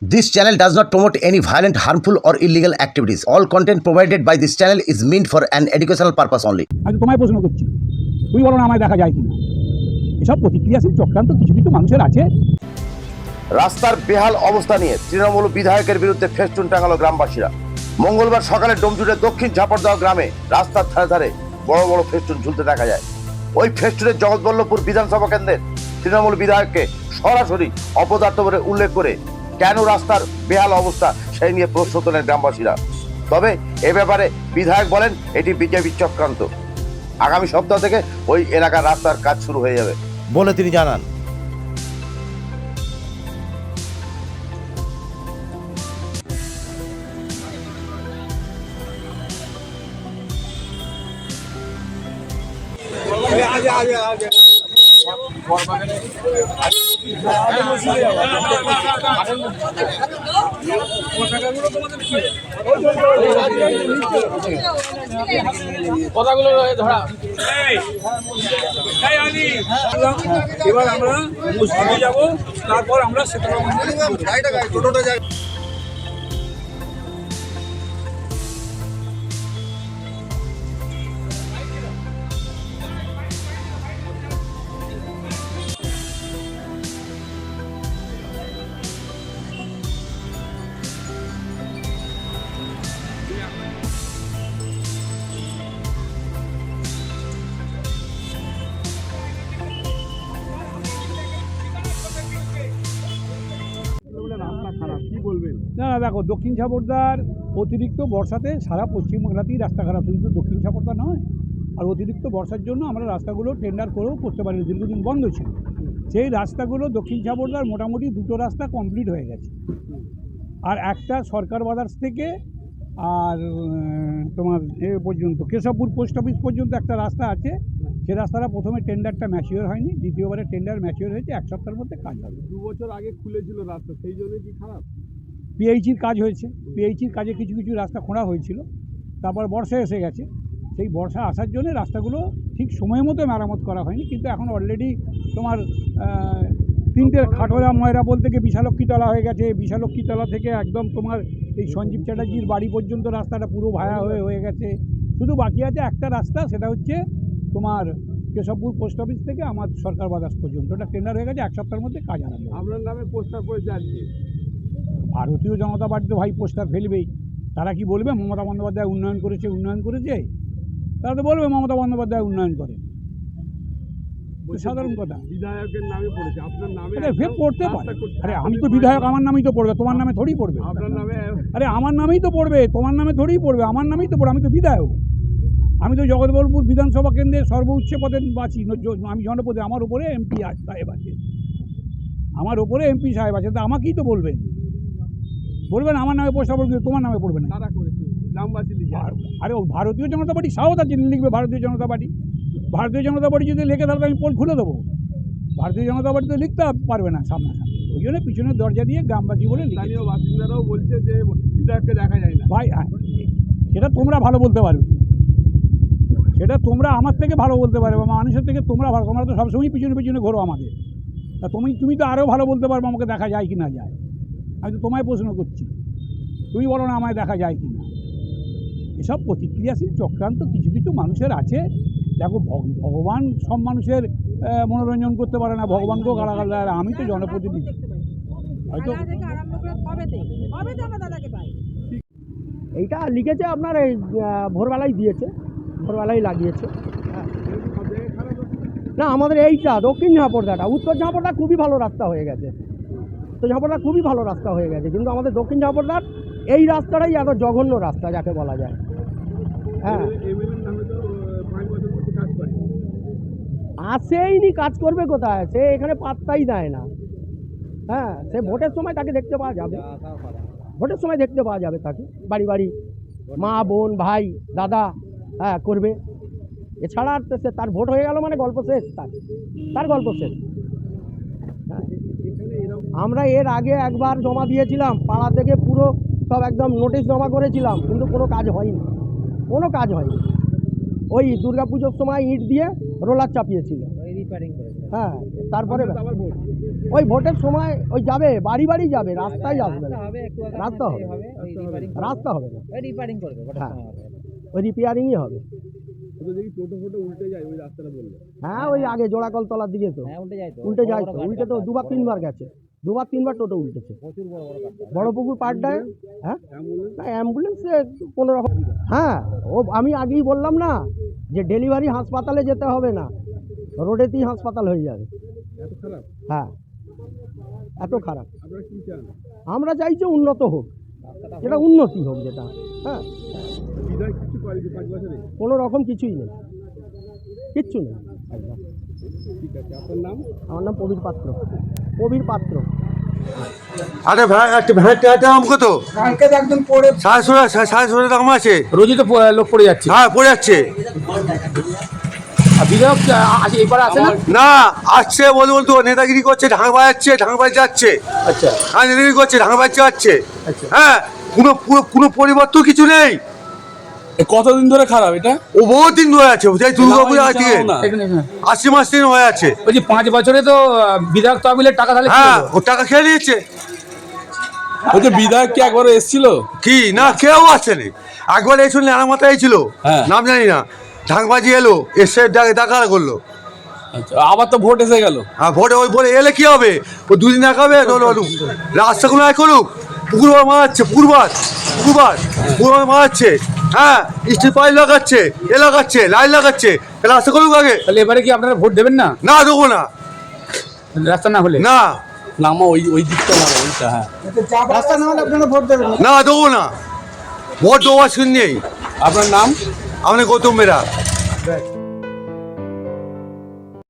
This channel does not promote any violent, harmful, or illegal activities. All content provided by this channel is meant for an educational purpose only. আমি তোমায় প্রশ্ন করছি, তুই বলো না আমায় দেখা যায় কিনা? এসব প্রতিক্রিয়াশীল চক্রান্ত কিছু কিছু মানুষের আছে। রাস্তার বেহাল অবস্থা নিয়ে তৃণমূল বিধায়কের বিরুদ্ধে ফেস্টুন টাঙালো গ্রামবাসীরা। মঙ্গলবার সকালে ডোমজুড়ের দক্ষিণ ঝাপড়দাও গ্রামে রাস্তার ধারে ধারে বড় বড় ফেস্টুন ঝুলতে দেখা যায়। ওই ফেস্টুনের জগৎবল্লভপুর বিধানসভা কেন্দ্রের তৃণমূল বিধায়ককে সরাসরি অপদার্থ বলে উল্লেখ করে কেন রাস্তার বেহাল অবস্থা সেই নিয়ে প্রশ্ন তোলেন গ্রামবাসীরা। তবে এ ব্যাপারে বিধায়ক বলেন এটি বিজেপি চক্রান্ত। আগামী সপ্তাহ থেকে ওই এলাকার রাস্তার কাজ শুরু হয়ে যাবে বলে তিনি জানান। কথাগুলো ধরা এবার আমরা মসজিদে যাব, তারপর আমরা সেটা না দেখো, দক্ষিণ ঝাপড়দার অতিরিক্ত বর্ষাতে সারা পশ্চিমবাংলাতেই রাস্তা খারাপ, শুধু দক্ষিণ ঝাপড়দা নয়। আর অতিরিক্ত বর্ষার জন্য আমরা রাস্তাগুলো টেন্ডার করেও করতে পারিনি, দীর্ঘদিন বন্ধ ছিল। সেই রাস্তাগুলো দক্ষিণ ঝাপড়দার মোটামুটি দুটো রাস্তা কমপ্লিট হয়ে গেছে, আর একটা সরকার বাজার থেকে আর তোমার এ পর্যন্ত কেশবপুর পোস্ট অফিস পর্যন্ত একটা রাস্তা আছে। সে রাস্তাটা প্রথমে টেন্ডারটা ম্যাচিওর হয়নি, দ্বিতীয়বারে টেন্ডার ম্যাচিওর হয়েছে, এক সপ্তাহের মধ্যে কাজ হবে। 2 বছর আগে খুলেছিল রাস্তা, সেই জন্য কি খারাপ? পিএইচির কাজ হয়েছে, পিএইচির কাজে কিছু কিছু রাস্তা খোঁড়া হয়েছিল, তারপর বর্ষা এসে গেছে। সেই বর্ষা আসার জন্য রাস্তাগুলো ঠিক সময় মতো মেরামত করা হয়নি, কিন্তু এখন অলরেডি তোমার 3টে খাটোয়া ময়রা বলতে গিয়ে বিশালক্ষীতলা হয়ে গেছে। বিশালক্ষীতলা থেকে একদম তোমার এই সঞ্জীব চ্যাটার্জির বাড়ি পর্যন্ত রাস্তাটা পুরো ভায়া হয়ে গেছে। শুধু বাকি আছে একটা রাস্তা, সেটা হচ্ছে তোমার কেশবপুর পোস্ট অফিস থেকে আমার সরকার বাজার পর্যন্ত, ওটা টেন্ডার হয়ে গেছে, এক সপ্তাহের মধ্যে কাজ আরম্ভ। আপনার নামে পোস্টার পড়েছে আজকে। ভারতীয় জনতা পার্টি তো ভাই পোস্টার ফেলবেই। তারা কি বলবে মমতা বন্দ্যোপাধ্যায় উন্নয়ন করেছে? তারা তো বলবে মমতা বন্দ্যোপাধ্যায় উন্নয়ন করে, সাধারণ কথা। বিধায়কের নামে পড়েছে, আপনার নামে ফের পড়তে পারে। আরে আমি তো বিধায়ক, আমার নামেই তো পড়বে, তোমার নামে থোড়ি পড়বে। আপনার নামে আরে আমার নামেই তো পড়বে, তোমার নামে থোড়ি পড়বে, আমার নামেই তো পড়বে। আমি তো বিধায়ক, আমি তো জগৎবল্লভপুর বিধানসভা কেন্দ্রের সর্বোচ্চ পদে বাঁচি, আমি জনপদে। আমার উপরে এমপি সাহেব আছে, তো আমাকেই তো বলবেন আমার নামে পোস্টার পড়বে, তোমার নামে পড়বে না। তারা করেছে, গ্রামবাসী লিখে। আরে ভারতীয় জনতা পার্টি সাহস আছে, লিখবে ভারতীয় জনতা পার্টি। ভারতীয় জনতা পার্টি যদি লিখে তাহলে আমি পোল খুলে দেবো। ভারতীয় জনতা পার্টি তো লিখতে পারবে না সামনাসামনি, ওই জন্য পিছনের দরজা দিয়ে গ্রামবাসী বলে লিখে। স্থানীয় বাসিন্দারাও বলছে যে বিধায়ককে দেখা যায় না। ভাই সেটা তোমরা ভালো বলতে পারবে, সেটা তোমরা আমার থেকে ভালো বলতে পারবে, মানুষের থেকে তোমরা ভালো। তোমরা তো সবসময় পিছনে ঘোরো আমাদের, তা তুমি তো আরও ভালো বলতে পারবে আমাকে দেখা যায় কি না যায়। আমি তো তোমায় প্রশ্ন করছি, তুমি বলো না আমায় দেখা যায় কি না। এসব প্রতিক্রিয়াশীল চক্রান্ত কিছু কিছু মানুষের আছে। দেখো, ভগবান সব মানুষের মনোরঞ্জন করতে পারে না, ভগবানকেও গালাগাল দেয়। আমি তো জনপ্রতিনিধি, হয়তো এইটা লিখেছে আপনার এই ভোরবেলায় দিয়েছে, ভোরবেলায় লাগিয়েছে। না, আমাদের এইটা দক্ষিণ ঝাপড়দাটা, উত্তর ঝাপড়দা খুবই ভালো রাস্তা হয়ে গেছে, উত্তর ঝাপড়দা খুবই ভালো রাস্তা হয়ে গেছে, কিন্তু আমাদের দক্ষিণ ঝাপড়দার এই রাস্তাটাই এত জঘন্য রাস্তা যাকে বলা যায়। হ্যাঁ, আসেইনি, কাজ করবে কোথায়? সে এখানে পাত্তাই দেয় না। হ্যাঁ, সে ভোটের সময় তাকে দেখতে পাওয়া যাবে, ভোটের সময় দেখতে পাওয়া যাবে তাকে বাড়ি বাড়ি, মা বোন ভাই দাদা, হ্যাঁ করবে। এছাড়া আর সে তার ভোট হয়ে গেল মানে গল্প শেষ, তার গল্প শেষ। হ্যাঁ, আমরা এর আগে একবার জমা দিয়েছিলাম, পাড়া থেকে পুরো সব একদম নোটিশ জমা করেছিলাম, কিন্তু কোনো কাজ হয়নি, কোনো কাজ হয়নি। ওই দুর্গাপুজোর সময় ইট দিয়ে রোলার চাপিয়েছিল। হ্যাঁ, তারপরে ওই ভোটের সময় ওই যাবে বাড়ি বাড়ি যাবে, রাস্তায় আসবে না। রাস্তা হবে, রাস্তা হবে না, হ্যাঁ ওই রিপেয়ারিংই হবে। দেখি টোটো ফোটো উল্টে যায় ওই রাস্তাটা বললে। হ্যাঁ ওই আগে জোড়াকল তলার দিকে তো উল্টে যায় তো, উল্টে তো দুবার তিনবার গেছে, দুবার তিনবার টোটো উল্টেছে বড় পুকুর পাড়টায়। হ্যাঁ না অ্যাম্বুলেন্সে কোনো রকম, হ্যাঁ ও আমি আগেই বললাম না যে ডেলিভারি হাসপাতালে যেতে হবে না, রোডেতেই হাসপাতাল হয়ে যাবে। এত খারাপ? হ্যাঁ এত খারাপ। আপনারা কি চান? আমরা চাইছি উন্নত হোক, যেটা উন্নতি হোক যেটা। হ্যাঁ বিধায়ক কিছু করে কি 5 বছরে? কোনো রকম কিছুই নেই, কিচ্ছু নেই একদম। ঠিক আছে, আপনার নাম? আমার নাম প্রবীর পাত্র। প্রবীর পাত্র। আরে ভাই একটা ভ্যাটটা দাম কত? কালকে তো একজন পড়ে 700 দাম আছে। রোজই তো লোক পড়ে যাচ্ছে। হ্যাঁ পড়ে যাচ্ছে। আর বিধায়ক আসে এবারে আসে না? না আসছে বলতো নেতাগিরি করছে, ঢাক বাজাচ্ছে, ঢাক বাজ যাচ্ছে। আচ্ছা হ্যাঁ নেতাগিরি করছে, ঢাক বাজ যাচ্ছে। আচ্ছা। হ্যাঁ কোনো পরিবর্তন কিছু নেই। কতদিন ধরে খারাপ এটা? ও বহুত দিন ধরে আছে, বুঝাই দুর্গা পূজা আছে, এখানে 80 মাস দিন হয়ে আছে। বলছি 5 বছরে তো বিধায়ক তহবিলের টাকা তাহলে হ্যাঁ ও টাকা খেয়ে নিয়েছে। বলছি বিধায়ক কি একবার এসেছিল? কি না কেউ আসেনি। একবার এই শুনলে আমার মাথায় ছিল, হ্যাঁ। নাম জানি না, ঢাকবাজি এলো, এসে ডাকা করলো। আচ্ছা আবার তো ভোট এসে গেল। হ্যাঁ ভোটে ওই ভোটে এলে কি হবে? ও দুদিন দেখাবে রাস্তাগুলো আয় করুক। পুকুরবার মারাচ্ছে, পুকুরবার মারাচ্ছে। হ্যাঁ স্ট্রিট পাইপ লাগাচ্ছে, লাগাচ্ছে, লাইট লাগাচ্ছে, রাস্তা করুক আগে। তাহলে এবারে কি আপনারা ভোট দেবেন না? না দেবো না, রাস্তা না হলে? না নামা ওই দিকটা না ওইটা, হ্যাঁ রাস্তা না হলে আপনারা ভোট দেবেন না? না দেবো না, ভোট দেওয়ার শুন নেই। আপনার নাম? আমাদের গৌতম বেরা।